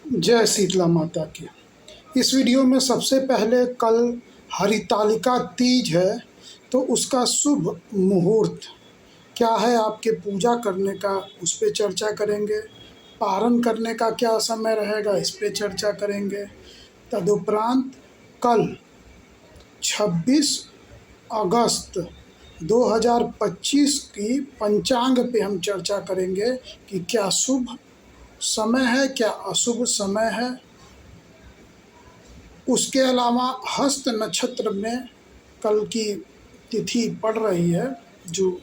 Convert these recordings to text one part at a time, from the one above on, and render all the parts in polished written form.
जय शीतला माता की। इस वीडियो में सबसे पहले कल हरितालिका तीज है, तो उसका शुभ मुहूर्त क्या है, आपके पूजा करने का उस पे चर्चा करेंगे। पारण करने का क्या समय रहेगा, इस पे चर्चा करेंगे। तदुपरांत कल 26 अगस्त 2025 की पंचांग पे हम चर्चा करेंगे कि क्या शुभ समय है, क्या अशुभ समय है। उसके अलावा हस्त नक्षत्र में कल की तिथि पड़ रही है जो,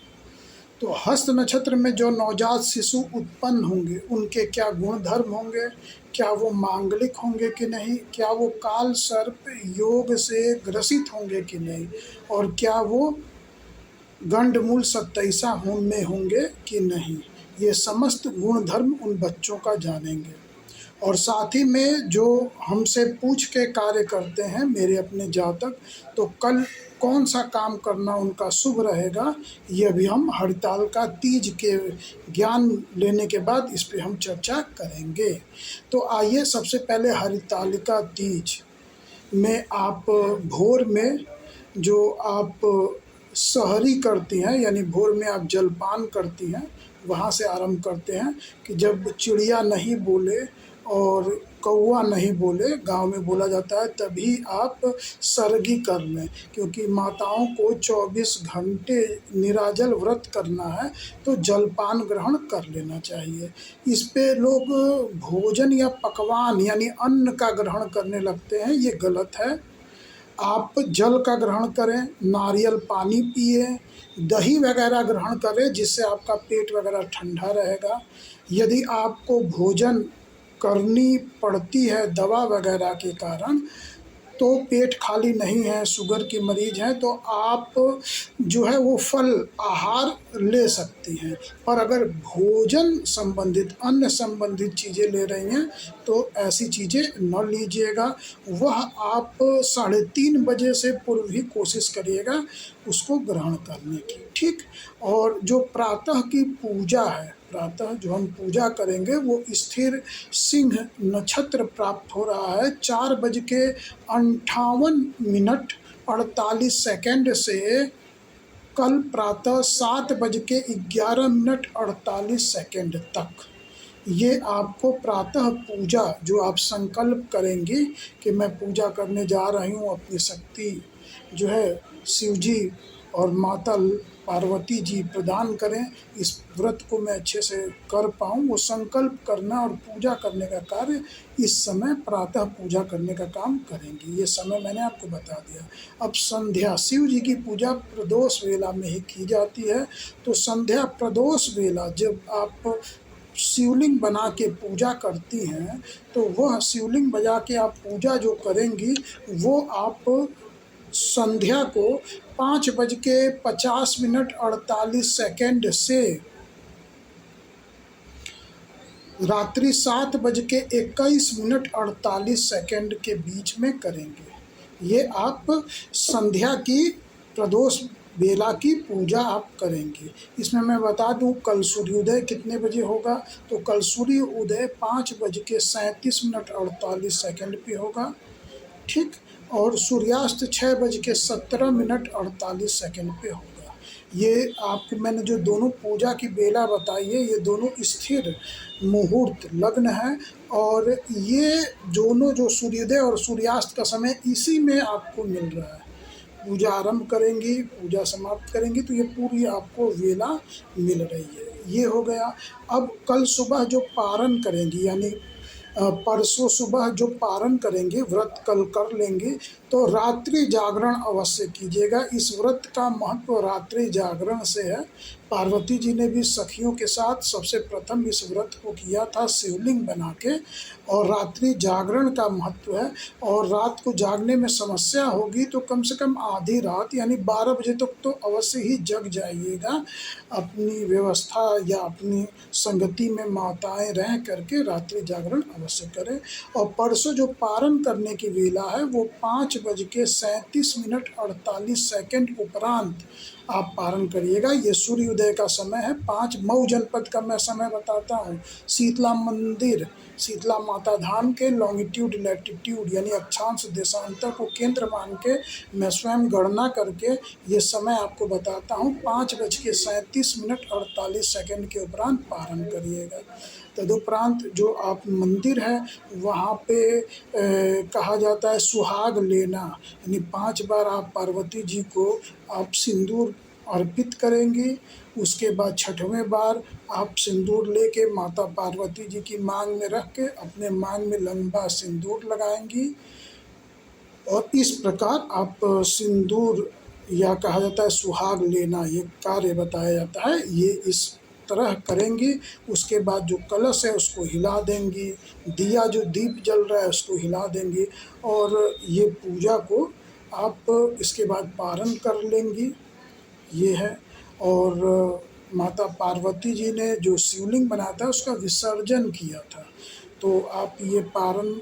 तो हस्त नक्षत्र में जो नवजात शिशु उत्पन्न होंगे उनके क्या गुण धर्म होंगे, क्या वो मांगलिक होंगे कि नहीं, क्या वो काल सर्प योग से ग्रसित होंगे कि नहीं, और क्या वो गंडमूल 27 होम में होंगे कि नहीं। ये समस्त गुण धर्म उन बच्चों का जानेंगे। और साथ ही में जो हमसे पूछ के कार्य करते हैं मेरे अपने जातक, तो कल कौन सा काम करना उनका शुभ रहेगा, ये भी हम हड़तालिका तीज के ज्ञान लेने के बाद इस पे हम चर्चा करेंगे। तो आइए सबसे पहले हरितालिका तीज में आप भोर में जो आप सहरी करती हैं, यानी भोर में आप जलपान करती हैं, वहाँ से आरंभ करते हैं कि जब चिड़िया नहीं बोले और कौवा नहीं बोले, गांव में बोला जाता है, तभी आप सरगी कर लें, क्योंकि माताओं को 24 घंटे निराजल व्रत करना है, तो जलपान ग्रहण कर लेना चाहिए। इस पे लोग भोजन या पकवान यानी अन्न का ग्रहण करने लगते हैं, ये गलत है। आप जल का ग्रहण करें, नारियल पानी पिए, दही वगैरह ग्रहण करें, जिससे आपका पेट वगैरह ठंडा रहेगा। यदि आपको भोजन करनी पड़ती है दवा वगैरह के कारण, तो पेट खाली नहीं है, शुगर की मरीज हैं, तो आप जो है वो फल आहार ले सकती हैं। पर अगर भोजन संबंधित अन्न संबंधित चीज़ें ले रही हैं तो ऐसी चीज़ें न लीजिएगा। वह आप 3:30 बजे से पूर्व ही कोशिश करिएगा उसको ग्रहण करने की, ठीक। और जो प्रातः की पूजा है, प्रातः जो हम पूजा करेंगे वो स्थिर सिंह नक्षत्र प्राप्त हो रहा है 4:58 से कल प्रातः 7:11 तक। ये आपको प्रातः पूजा जो आप संकल्प करेंगी कि मैं पूजा करने जा रही हूँ, अपनी शक्ति जो है शिव जी और माता पार्वती जी प्रदान करें, इस व्रत को मैं अच्छे से कर पाऊँ, वो संकल्प करना और पूजा करने का कार्य इस समय प्रातः पूजा करने का काम करेंगी। ये समय मैंने आपको बता दिया। अब संध्या, शिव जी की पूजा प्रदोष वेला में ही की जाती है, तो संध्या प्रदोष वेला जब आप शिवलिंग बना के पूजा करती हैं, तो वह शिवलिंग बजा के आप पूजा जो करेंगी वो आप संध्या को 5:50 से रात्रि 7:21 के बीच में करेंगे। ये आप संध्या की प्रदोष बेला की पूजा आप करेंगे। इसमें मैं बता दूं कल सूर्योदय कितने बजे होगा, तो कल सूर्योदय 5:37 पे होगा, ठीक। और सूर्यास्त 6:17 पे होगा। ये आपको मैंने जो दोनों पूजा की बेला बताई है, ये दोनों स्थिर मुहूर्त लग्न है, और ये दोनों जो सूर्योदय और सूर्यास्त का समय इसी में आपको मिल रहा है। पूजा आरंभ करेंगी, पूजा समाप्त करेंगी, तो ये पूरी आपको वेला मिल रही है। ये हो गया। अब कल सुबह जो पारण करेंगी, यानी परसों सुबह जो पारण करेंगे, व्रत कल कर लेंगे, तो रात्रि जागरण अवश्य कीजिएगा। इस व्रत का महत्व रात्रि जागरण से है। पार्वती जी ने भी सखियों के साथ सबसे प्रथम इस व्रत को किया था शिवलिंग बना के, और रात्रि जागरण का महत्व है। और रात को जागने में समस्या होगी तो कम से कम आधी रात यानी 12 बजे तक तो अवश्य ही जग जाइएगा। अपनी व्यवस्था या अपनी संगति में माताएं रह करके रात्रि जागरण अवश्य करें। और परसों जो पारण करने की वेला है वो 5:37 उपरांत आप पारण करिएगा। ये सूर्योदय का समय है। 5 मऊ जनपद का मैं समय बताता हूँ। शीतला मंदिर, शीतला माता धाम के लॉन्गिट्यूड लैटिट्यूड यानी अक्षांश देशांतर को केंद्र मान के मैं स्वयं गणना करके ये समय आपको बताता हूँ। 5:37 के उपरांत पारण करिएगा। तदुपरांत जो आप मंदिर है वहाँ पे कहा जाता है सुहाग लेना, यानी 5 बार आप पार्वती जी को आप सिंदूर अर्पित करेंगी। उसके बाद 6वें बार आप सिंदूर लेके माता पार्वती जी की मांग में रख के अपने मांग में लंबा सिंदूर लगाएंगी और इस प्रकार आप सिंदूर या कहा जाता है सुहाग लेना ये कार्य बताया जाता है, ये इस तरह करेंगी। उसके बाद जो कलश है उसको हिला देंगी, दिया जो दीप जल रहा है उसको हिला देंगी और ये पूजा को आप इसके बाद पारण कर लेंगी। ये है। और माता पार्वती जी ने जो शिवलिंग बनाया था उसका विसर्जन किया था, तो आप ये पारण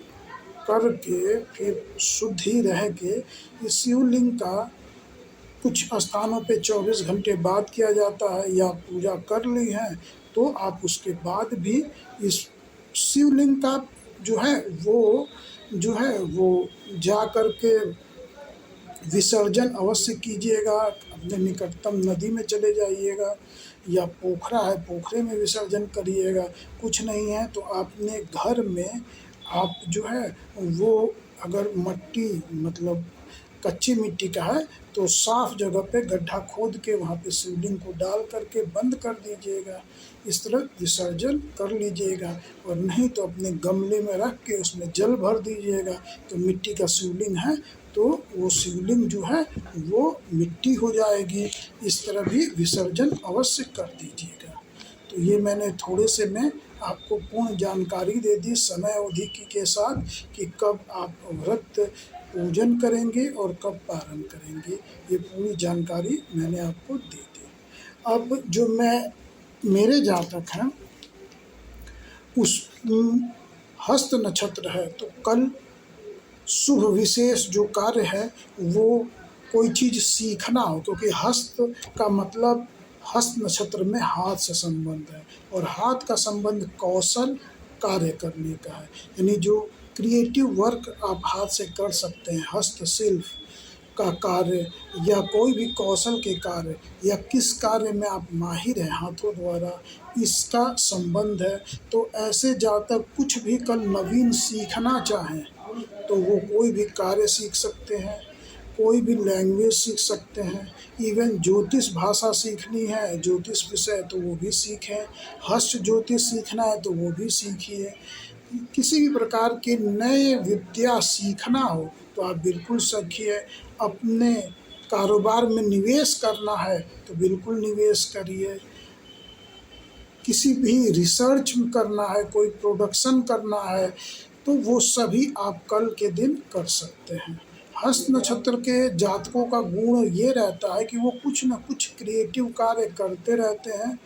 करके फिर शुद्ध ही रह के इस शिवलिंग का कुछ स्थानों पे 24 घंटे बाद किया जाता है, या पूजा कर ली है तो आप उसके बाद भी इस शिवलिंग का जो है वो जा कर के विसर्जन अवश्य कीजिएगा। अपने निकटतम नदी में चले जाइएगा या पोखरा है पोखरे में विसर्जन करिएगा। कुछ नहीं है तो अपने घर में आप जो है वो अगर मट्टी मतलब कच्ची मिट्टी का है तो साफ जगह पे गड्ढा खोद के वहाँ पे शिवलिंग को डाल करके बंद कर दीजिएगा। इस तरह विसर्जन कर लीजिएगा। और नहीं तो अपने गमले में रख के उसमें जल भर दीजिएगा, तो मिट्टी का शिवलिंग है तो वो शिवलिंग जो है वो मिट्टी हो जाएगी। इस तरह भी विसर्जन अवश्य कर दीजिएगा। तो ये मैंने थोड़े से मैं आपको पूर्ण जानकारी दे दी समय अवधि के साथ कि कब आप व्रत पूजन करेंगे और कब पारण करेंगे, ये पूरी जानकारी मैंने आपको दे दी। अब जो मेरे जातक हैं उस हस्त नक्षत्र है, तो कल शुभ विशेष जो कार्य है वो कोई चीज़ सीखना हो, क्योंकि हस्त का मतलब हस्त नक्षत्र में हाथ से संबंध है और हाथ का संबंध कौशल कार्य करने का है। यानी जो क्रिएटिव वर्क आप हाथ से कर सकते हैं, हस्तशिल्प का कार्य या कोई भी कौशल के कार्य या किस कार्य में आप माहिर हैं हाथों द्वारा, इसका संबंध है। तो ऐसे जातक कुछ भी कल नवीन सीखना चाहें तो वो कोई भी कार्य सीख सकते हैं, कोई भी लैंग्वेज सीख सकते हैं। इवन ज्योतिष भाषा सीखनी है, ज्योतिष विषय, तो वो भी सीखें। हस्त ज्योतिष सीखना है तो वो भी सीखिए। किसी भी प्रकार के नए विद्या सीखना हो तो आप बिल्कुल सीखिए। अपने कारोबार में निवेश करना है तो बिल्कुल निवेश करिए। किसी भी रिसर्च करना है, कोई प्रोडक्शन करना है, तो वो सभी आप कल के दिन कर सकते हैं। हस्त नक्षत्र के जातकों का गुण ये रहता है कि वो कुछ न कुछ क्रिएटिव कार्य करते रहते हैं।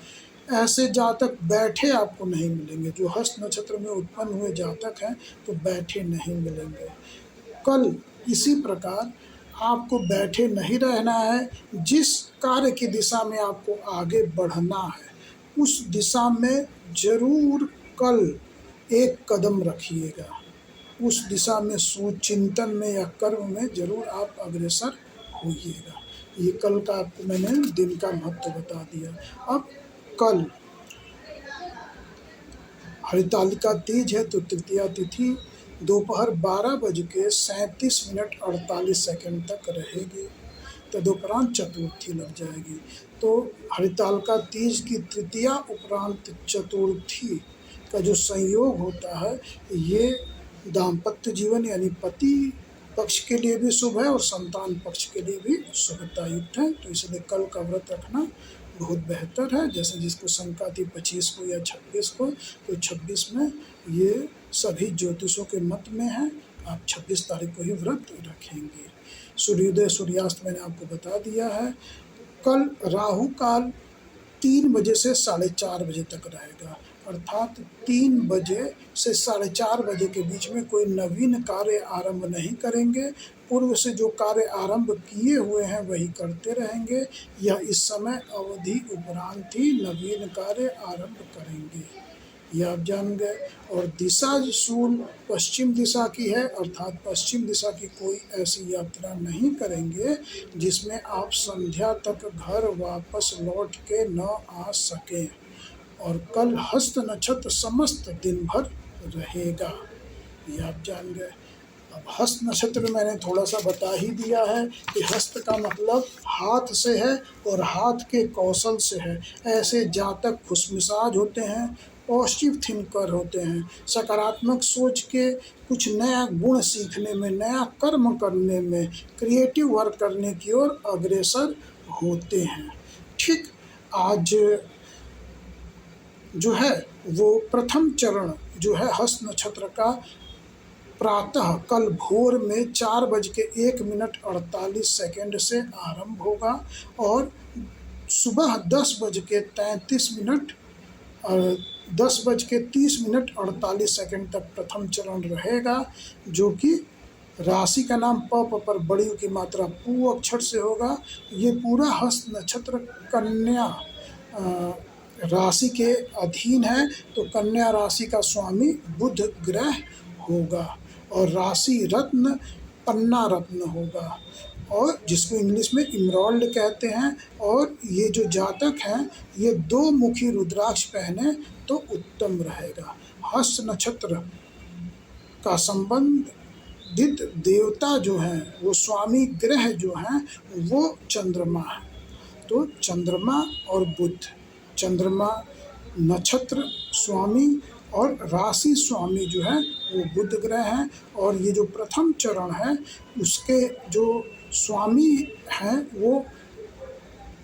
ऐसे जातक बैठे आपको नहीं मिलेंगे। जो हस्त नक्षत्र में उत्पन्न हुए जातक हैं तो बैठे नहीं मिलेंगे। कल इसी प्रकार आपको बैठे नहीं रहना है। जिस कार्य की दिशा में आपको आगे बढ़ना है उस दिशा में जरूर कल एक कदम रखिएगा। उस दिशा में सुचिंतन में या कर्म में जरूर आप अग्रसर होइएगा। ये कल का आपको मैंने दिन का महत्व बता दिया। अब कल हरितालिका तीज है तो तृतीया तिथि दोपहर 12:37 तक रहेगी। तदुपरांत चतुर्थी लग जाएगी। तो हरितालिका तीज की तृतीया उपरांत चतुर्थी का जो संयोग होता है ये दाम्पत्य जीवन यानी पति पक्ष के लिए भी शुभ है और संतान पक्ष के लिए भी शुभता युक्त है। तो इसलिए कल का व्रत रखना बहुत बेहतर है। जैसे जिसको शंका थी 25 को या 26 को, तो 26 में ये सभी ज्योतिषों के मत में है। आप 26 तारीख को ही व्रत रखेंगे। सूर्योदय सूर्यास्त मैंने आपको बता दिया है। कल राहु काल 3 बजे से 4:30 बजे तक रहेगा। अर्थात 3 बजे से 4:30 बजे के बीच में कोई नवीन कार्य आरंभ नहीं करेंगे। पूर्व से जो कार्य आरंभ किए हुए हैं वही करते रहेंगे या इस समय अवधि उपरांत ही नवीन कार्य आरंभ करेंगे, यह आप जान गए। और दिशा सूल पश्चिम दिशा की है, अर्थात पश्चिम दिशा की कोई ऐसी यात्रा नहीं करेंगे जिसमें आप संध्या तक घर वापस लौट के न आ सकें। और कल हस्त नक्षत्र समस्त दिन भर रहेगा, ये आप जान गए। अब हस्त नक्षत्र मैंने थोड़ा सा बता ही दिया है कि हस्त का मतलब हाथ से है और हाथ के कौशल से है। ऐसे जातक खुशमिजाज होते हैं, पॉजिटिव थिंकर होते हैं, सकारात्मक सोच के कुछ नया गुण सीखने में, नया कर्म करने में, क्रिएटिव वर्क करने की ओर अग्रसर होते हैं। ठीक आज जो है वो प्रथम चरण जो है हस्त नक्षत्र का प्रातः कल भोर में 4:01:48 से आरंभ होगा और सुबह 10:33 और 10:30 तक प्रथम चरण रहेगा, जो कि राशि का नाम प पर बड़ी की मात्रा पू अक्षर से होगा। ये पूरा हस्त नक्षत्र कन्या राशि के अधीन है, तो कन्या राशि का स्वामी बुध ग्रह होगा और राशि रत्न पन्ना रत्न होगा, और जिसको इंग्लिश में इमराल्ड कहते हैं। और ये जो जातक हैं ये 2 मुखी रुद्राक्ष पहने तो उत्तम रहेगा। हस्त नक्षत्र का संबंधित देवता जो हैं वो स्वामी ग्रह जो हैं वो चंद्रमा है। तो चंद्रमा और बुध, चंद्रमा नक्षत्र स्वामी और राशि स्वामी जो है वो बुध ग्रह हैं। और ये जो प्रथम चरण है उसके जो स्वामी हैं वो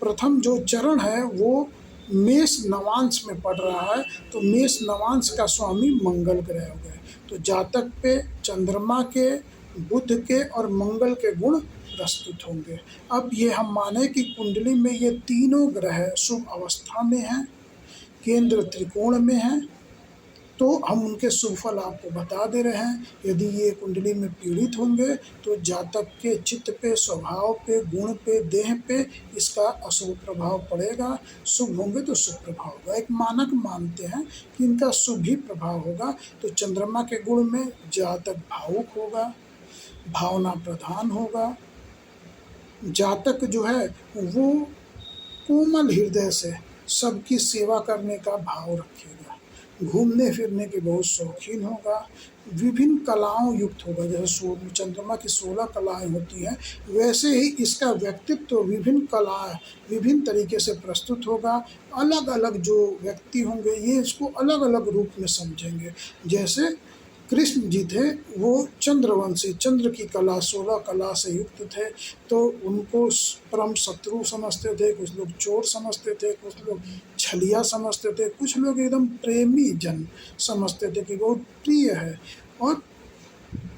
प्रथम जो चरण है वो मेष नवांश में पड़ रहा है, तो मेष नवांश का स्वामी मंगल ग्रह हो गए। तो जातक पे चंद्रमा के, बुध के और मंगल के गुण प्रस्तुत होंगे। अब ये हम माने कि कुंडली में ये तीनों ग्रह शुभ अवस्था में हैं, केंद्र त्रिकोण में हैं, तो हम उनके शुभ फल आपको बता दे रहे हैं। यदि ये कुंडली में पीड़ित होंगे तो जातक के चित्त पे, स्वभाव पे, गुण पे, देह पे इसका अशुभ प्रभाव पड़ेगा। शुभ होंगे तो शुभ प्रभाव होगा, एक मानक मानते हैं कि इनका शुभ ही प्रभाव होगा। तो चंद्रमा के गुण में जातक भावुक होगा, भावना प्रधान होगा, जातक जो है वो कोमल हृदय से सबकी सेवा करने का भाव रखेगा, घूमने फिरने के बहुत शौकीन होगा, विभिन्न कलाओं युक्त होगा। जैसे चंद्रमा की 16 कलाएं होती हैं वैसे ही इसका व्यक्तित्व विभिन्न कलाएं विभिन्न तरीके से प्रस्तुत होगा। अलग अलग जो व्यक्ति होंगे ये इसको अलग अलग रूप में समझेंगे। जैसे कृष्ण जी थे वो चंद्रवंशी, चंद्र की कला 16 कला से युक्त थे, तो उनको परम शत्रु समझते थे, कुछ लोग चोर समझते थे, कुछ लोग छलिया समझते थे, कुछ लोग एकदम प्रेमी जन समझते थे कि बहुत प्रिय है। और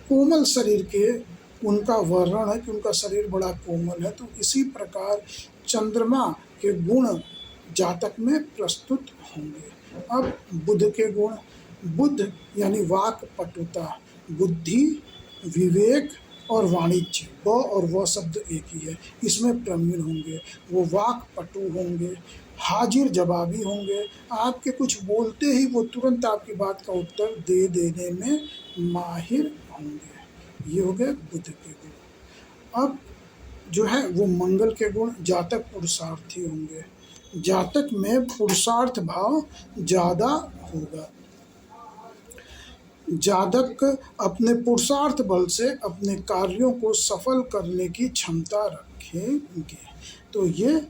कोमल शरीर के उनका वर्णन है कि उनका शरीर बड़ा कोमल है। तो इसी प्रकार चंद्रमा के गुण जातक में प्रस्तुत होंगे। अब बुध के गुण, बुध यानी वाक पटुता, बुद्धि, विवेक और वाणिज्य, व और व शब्द एक ही है, इसमें प्रवीण होंगे। वो वाक पटु होंगे, हाजिर जवाबी होंगे, आपके कुछ बोलते ही वो तुरंत आपकी बात का उत्तर दे देने में माहिर होंगे। ये हो गए बुध के गुण। अब जो है वो मंगल के गुण, जातक पुरुषार्थी होंगे, जातक में पुरुषार्थ भाव ज़्यादा होगा। जातक अपने पुरुषार्थ बल से अपने कार्यों को सफल करने की क्षमता रखेंगे। तो ये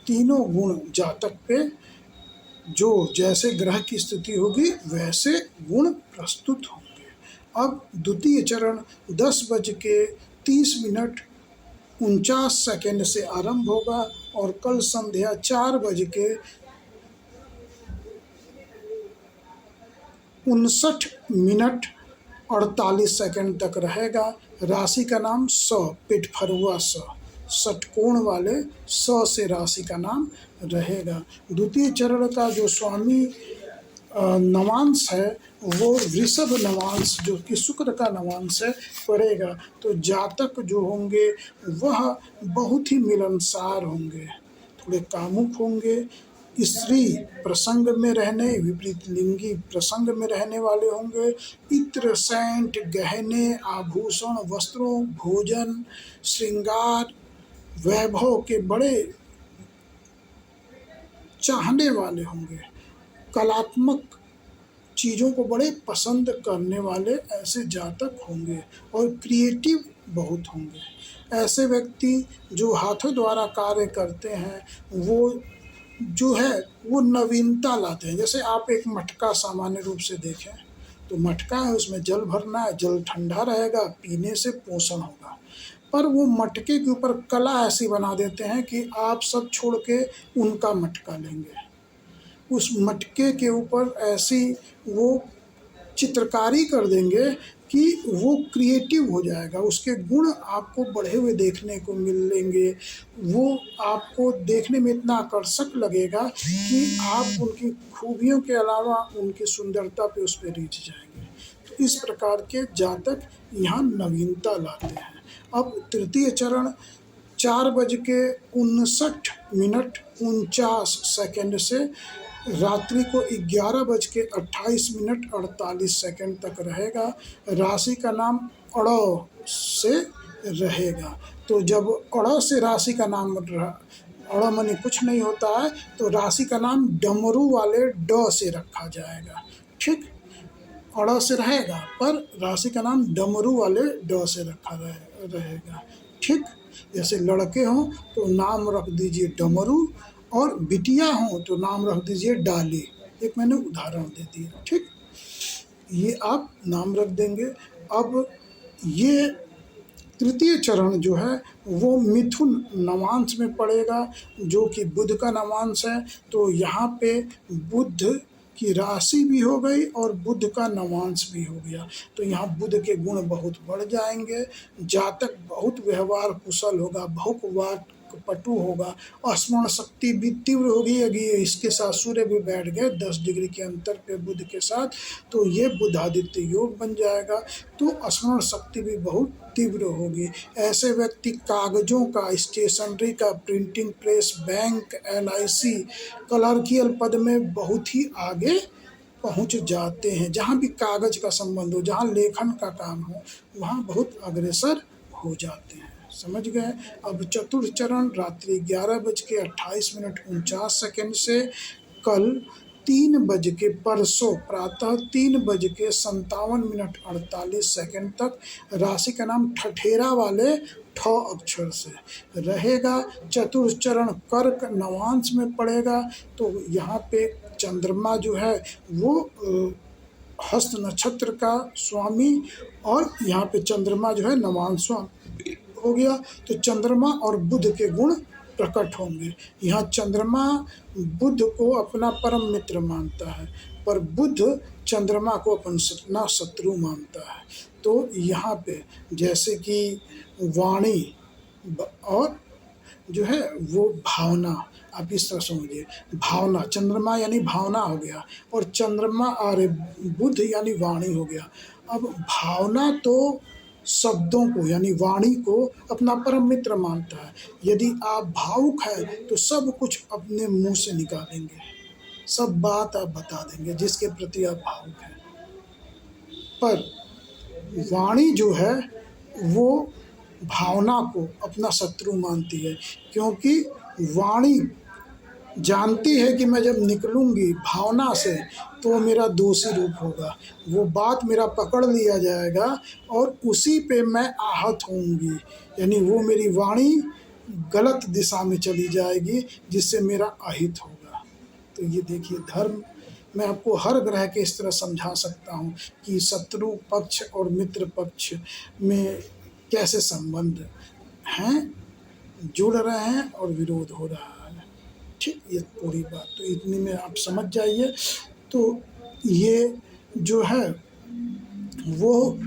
तीनों गुण जातक पे जो जैसे ग्रह की स्थिति होगी वैसे गुण प्रस्तुत होंगे। अब द्वितीय चरण 10:30 से आरंभ होगा और कल संध्या 4:59:48 तक रहेगा। राशि का नाम स, पिठफरुआ स, षटकोण वाले स से राशि का नाम रहेगा। द्वितीय चरण का जो स्वामी नवांश है वो वृषभ नवांश जो कि शुक्र का नवांश है पड़ेगा। तो जातक जो होंगे वह बहुत ही मिलनसार होंगे, थोड़े कामुक होंगे, स्त्री प्रसंग में रहने, विपरीत लिंगी प्रसंग में रहने वाले होंगे, इत्र सेंट गहने आभूषण वस्त्रों भोजन श्रृंगार वैभव के बड़े चाहने वाले होंगे, कलात्मक चीज़ों को बड़े पसंद करने वाले ऐसे जातक होंगे और क्रिएटिव बहुत होंगे। ऐसे व्यक्ति जो हाथों द्वारा कार्य करते हैं वो जो है वो नवीनता लाते हैं। जैसे आप एक मटका सामान्य रूप से देखें तो मटका है, उसमें जल भरना है, जल ठंडा रहेगा, पीने से पोषण होगा, पर वो मटके के ऊपर कला ऐसी बना देते हैं कि आप सब छोड़ के उनका मटका लेंगे। उस मटके के ऊपर ऐसी वो चित्रकारी कर देंगे कि वो क्रिएटिव हो जाएगा, उसके गुण आपको बढ़े हुए देखने को मिलेंगे, वो आपको देखने में इतना आकर्षक लगेगा कि आप उनकी खूबियों के अलावा उनकी सुंदरता पे उस पर रीझ जाएंगे। तो इस प्रकार के जातक यहाँ नवीनता लाते हैं। अब तृतीय चरण 4:59 से रात्रि को 11:28 तक रहेगा। राशि का नाम अड़ से रहेगा। तो जब अड़ से राशि का नाम अड़ मनी कुछ नहीं होता है तो राशि का नाम डमरू वाले ड से रखा जाएगा। ठीक, अड़ से रहेगा पर राशि का नाम डमरू वाले ड से रखा रहेगा। ठीक, जैसे लड़के हों तो नाम रख दीजिए डमरू और बिटिया हों तो नाम रख दीजिए डाली। एक मैंने उदाहरण दे दिया। ठीक, ये आप नाम रख देंगे। अब ये तृतीय चरण जो है वो मिथुन नवांश में पड़ेगा जो कि बुध का नवांश है। तो यहाँ पे बुध की राशि भी हो गई और बुध का नवांश भी हो गया। तो यहाँ बुध के गुण बहुत बढ़ जाएंगे। जातक बहुत व्यवहार कुशल होगा, बहु पटु होगा, स्मरण शक्ति भी तीव्र होगी। अभी इसके साथ सूर्य भी बैठ गए 10 डिग्री के अंतर पे बुध के साथ, तो ये बुधादित्य योग बन जाएगा। तो स्मरण शक्ति भी बहुत तीव्र होगी। ऐसे व्यक्ति कागजों का, स्टेशनरी का, printing press, bank, LIC, clerical पद में बहुत ही आगे पहुंच जाते हैं। जहां भी कागज का संबंध हो, जहां लेखन का काम हो, वहां बहुत अग्रसर हो जाते हैं। समझ गए। अब चतुर्थ चरण रात्रि 11:28 से कल 3 बजे परसों प्रातः 3:57 तक राशि का नाम ठठेरा वाले ठ अक्षर से रहेगा। चतुर्थ चरण कर्क नवांश में पड़ेगा। तो यहाँ पे चंद्रमा जो है वो हस्त नक्षत्र का स्वामी और यहाँ पे चंद्रमा जो है नवांश हो गया। तो चंद्रमा और बुध के गुण प्रकट होंगे। यहाँ चंद्रमा बुध को अपना परम मित्र मानता है पर बुध चंद्रमा को अपना शत्रु मानता है। तो यहाँ पे जैसे कि वाणी और जो है वो भावना, आप इस तरह समझिए, भावना चंद्रमा यानी भावना हो गया और चंद्रमा और बुध यानी वाणी हो गया। अब भावना तो शब्दों को यानी वाणी को अपना परम मित्र मानता है। यदि आप भावुक हैं तो सब कुछ अपने मुंह से निकालेंगे, सब बात आप बता देंगे जिसके प्रति आप भावुक हैं। पर वाणी जो है वो भावना को अपना शत्रु मानती है, क्योंकि वाणी जानती है कि मैं जब निकलूंगी भावना से तो मेरा दोषी रूप होगा, वो बात मेरा पकड़ लिया जाएगा और उसी पे मैं आहत होंगी, यानी वो मेरी वाणी गलत दिशा में चली जाएगी जिससे मेरा अहित होगा। तो ये देखिए धर्म, मैं आपको हर ग्रह के इस तरह समझा सकता हूँ कि शत्रु पक्ष और मित्र पक्ष में कैसे संबंध हैं, जुड़ रहे हैं और विरोध हो रहा है। ठीक, ये पूरी बात तो इतनी में आप समझ जाइए। तो ये जो है वो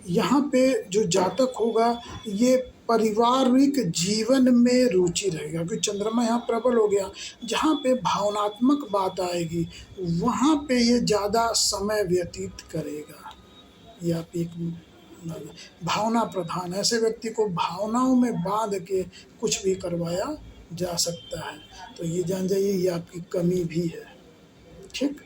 यहाँ पे जो जातक होगा ये पारिवारिक जीवन में रुचि रहेगा, क्योंकि चंद्रमा यहाँ प्रबल हो गया। जहाँ पे भावनात्मक बात आएगी वहाँ पे ये ज़्यादा समय व्यतीत करेगा। ये आप एक भावना प्रधान, ऐसे व्यक्ति को भावनाओं में बांध के कुछ भी करवाया जा सकता है। तो ये जान जाइए ये आपकी कमी भी है। ठीक,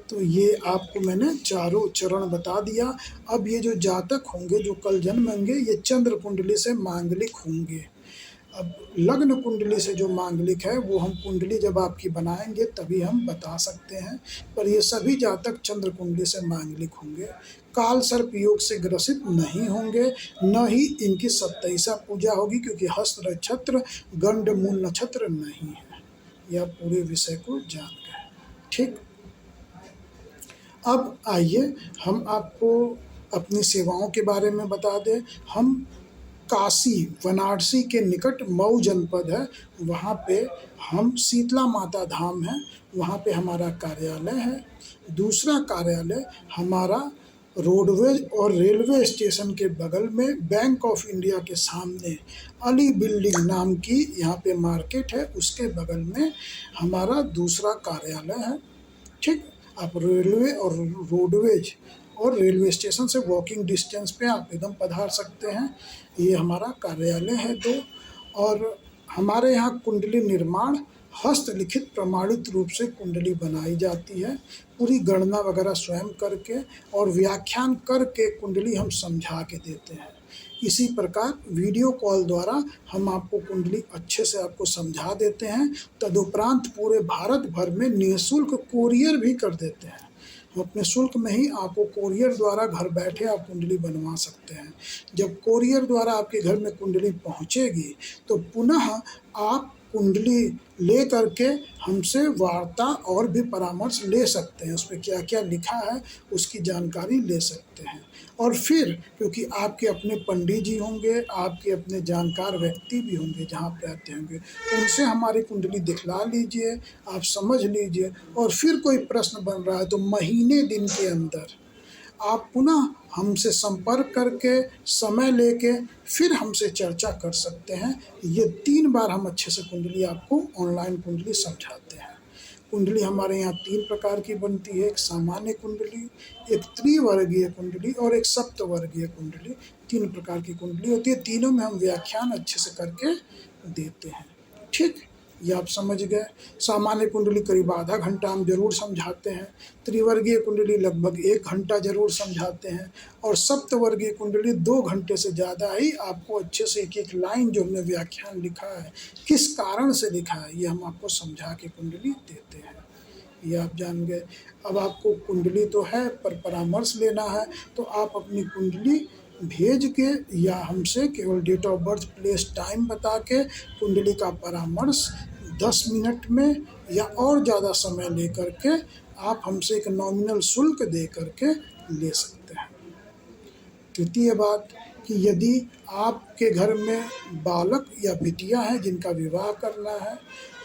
तो ये आपको मैंने चारों चरण बता दिया। अब ये जो जातक होंगे जो कल जन्मेंगे ये चंद्र कुंडली से मांगलिक होंगे। अब लग्न कुंडली से जो मांगलिक है वो हम कुंडली जब आपकी बनाएंगे तभी हम बता सकते हैं, पर ये सभी जातक चंद्र कुंडली से मांगलिक होंगे। काल सर्प योग से ग्रसित नहीं होंगे, न ही इनकी 27 पूजा होगी, क्योंकि हस्त नक्षत्र गंड मूल नक्षत्र नहीं है। यह पूरे विषय को जान गए। ठीक, अब आइए हम आपको अपनी सेवाओं के बारे में बता दें। हम काशी वाराणसी के निकट मऊ जनपद है, वहाँ पे हम शीतला माता धाम है, वहाँ पे हमारा कार्यालय है। दूसरा कार्यालय हमारा रोडवेज और रेलवे स्टेशन के बगल में बैंक ऑफ इंडिया के सामने अली बिल्डिंग नाम की यहाँ पे मार्केट है, उसके बगल में हमारा दूसरा कार्यालय है। ठीक, आप रेलवे और रोडवेज और रेलवे स्टेशन से वॉकिंग डिस्टेंस पे आप एकदम पधार सकते हैं। ये हमारा कार्यालय है दो। और हमारे यहाँ कुंडली निर्माण हस्तलिखित प्रमाणित रूप से कुंडली बनाई जाती है, पूरी गणना वगैरह स्वयं करके और व्याख्यान करके कुंडली हम समझा के देते हैं। इसी प्रकार वीडियो कॉल द्वारा हम आपको कुंडली अच्छे से आपको समझा देते हैं। तदुपरांत पूरे भारत भर में निःशुल्क कोरियर भी कर देते हैं। हम अपने शुल्क में ही आपको कोरियर द्वारा घर बैठे आप कुंडली बनवा सकते हैं। जब कोरियर द्वारा आपके घर में कुंडली पहुंचेगी तो पुनः आप कुंडली ले करके हमसे वार्ता और भी परामर्श ले सकते हैं। उस पर क्या क्या लिखा है उसकी जानकारी ले सकते हैं। और फिर क्योंकि आपके अपने पंडित जी होंगे, आपके अपने जानकार व्यक्ति भी होंगे जहाँ पे आते होंगे, उनसे हमारी कुंडली दिखला लीजिए, आप समझ लीजिए। और फिर कोई प्रश्न बन रहा है तो महीने दिन के अंदर आप पुनः हमसे संपर्क करके समय लेके फिर हमसे चर्चा कर सकते हैं। ये 3 बार हम अच्छे से कुंडली आपको ऑनलाइन कुंडली समझाते हैं। कुंडली हमारे यहाँ 3 प्रकार की बनती है, एक सामान्य कुंडली, एक त्रिवर्गीय कुंडली और एक सप्तवर्गीय कुंडली। 3 प्रकार की कुंडली होती है, तीनों में हम व्याख्यान अच्छे से करके देते हैं। ठीक, ये आप समझ गए। सामान्य कुंडली करीब आधा घंटा हम जरूर समझाते हैं, त्रिवर्गीय कुंडली लगभग 1 घंटा जरूर समझाते हैं, और सप्तवर्गीय कुंडली 2 घंटे से ज़्यादा ही आपको अच्छे से एक एक लाइन जो हमने व्याख्यान लिखा है किस कारण से लिखा है ये हम आपको समझा के कुंडली देते हैं। ये आप जान गए। अब आपको कुंडली तो है पर परामर्श लेना है तो आप अपनी कुंडली भेज के या हमसे केवल date of birth place time बता के कुंडली का परामर्श 10 मिनट में या और ज़्यादा समय ले करके आप हमसे एक नॉमिनल शुल्क दे करके ले सकते हैं। तृतीय बात कि यदि आपके घर में बालक या बिटिया है जिनका विवाह करना है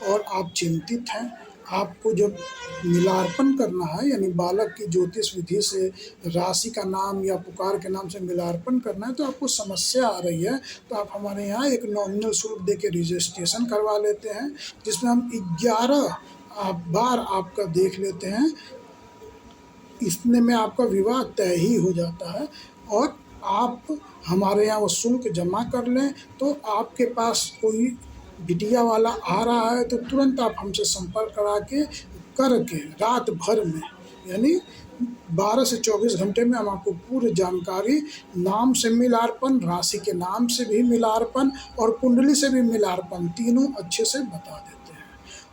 और आप चिंतित हैं, आपको जब मिलार्पण करना है यानी बालक की ज्योतिष विधि से राशि का नाम या पुकार के नाम से मिलार्पण करना है तो आपको समस्या आ रही है, तो आप हमारे यहाँ एक नॉमिनल शुल्क दे के रजिस्ट्रेशन करवा लेते हैं, जिसमें हम 11 बार आपका देख लेते हैं। इतने में आपका विवाह तय ही हो जाता है और आप हमारे यहाँ वो शुल्क जमा कर लें तो आपके पास कोई बिटिया वाला आ रहा है तो तुरंत आप हमसे संपर्क करके रात भर में यानी 12 से 24 घंटे में हम आपको पूरी जानकारी, नाम से मिलार्पण, राशि के नाम से भी मिलार्पण और कुंडली से भी मिलार्पण, तीनों अच्छे से बता देते हैं।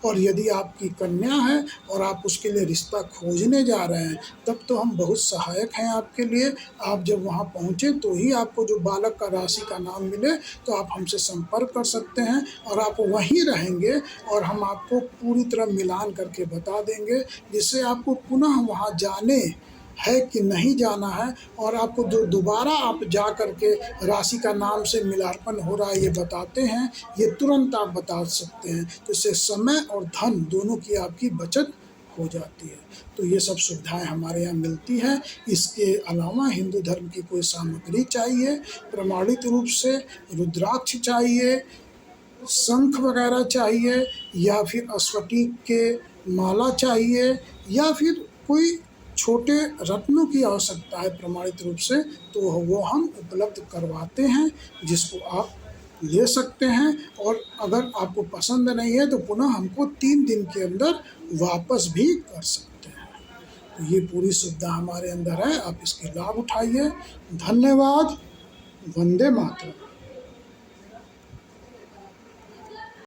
और यदि आपकी कन्या है और आप उसके लिए रिश्ता खोजने जा रहे हैं तब तो हम बहुत सहायक हैं आपके लिए। आप जब वहाँ पहुँचे तो ही आपको जो बालक का राशि का नाम मिले तो आप हमसे संपर्क कर सकते हैं और आप वहीं रहेंगे और हम आपको पूरी तरह मिलान करके बता देंगे, जिससे आपको पुनः वहाँ जाने है कि नहीं जाना है और आपको जो दोबारा आप जा करके राशि का नाम से मिलार्पण हो रहा है ये बताते हैं, ये तुरंत आप बता सकते हैं। तो इससे समय और धन दोनों की आपकी बचत हो जाती है। तो ये सब सुविधाएं हमारे यहाँ मिलती हैं। इसके अलावा हिंदू धर्म की कोई सामग्री चाहिए, प्रमाणित रूप से रुद्राक्ष चाहिए, शंख वगैरह चाहिए, या फिर स्फटिक के माला चाहिए, या फिर कोई छोटे रत्नों की आवश्यकता है प्रमाणित रूप से, तो वो हम उपलब्ध करवाते हैं, जिसको आप ले सकते हैं। और अगर आपको पसंद नहीं है तो पुनः हमको 3 दिन के अंदर वापस भी कर सकते हैं। तो ये पूरी सुविधा हमारे अंदर है, आप इसके लाभ उठाइए। धन्यवाद। वंदे मातरम।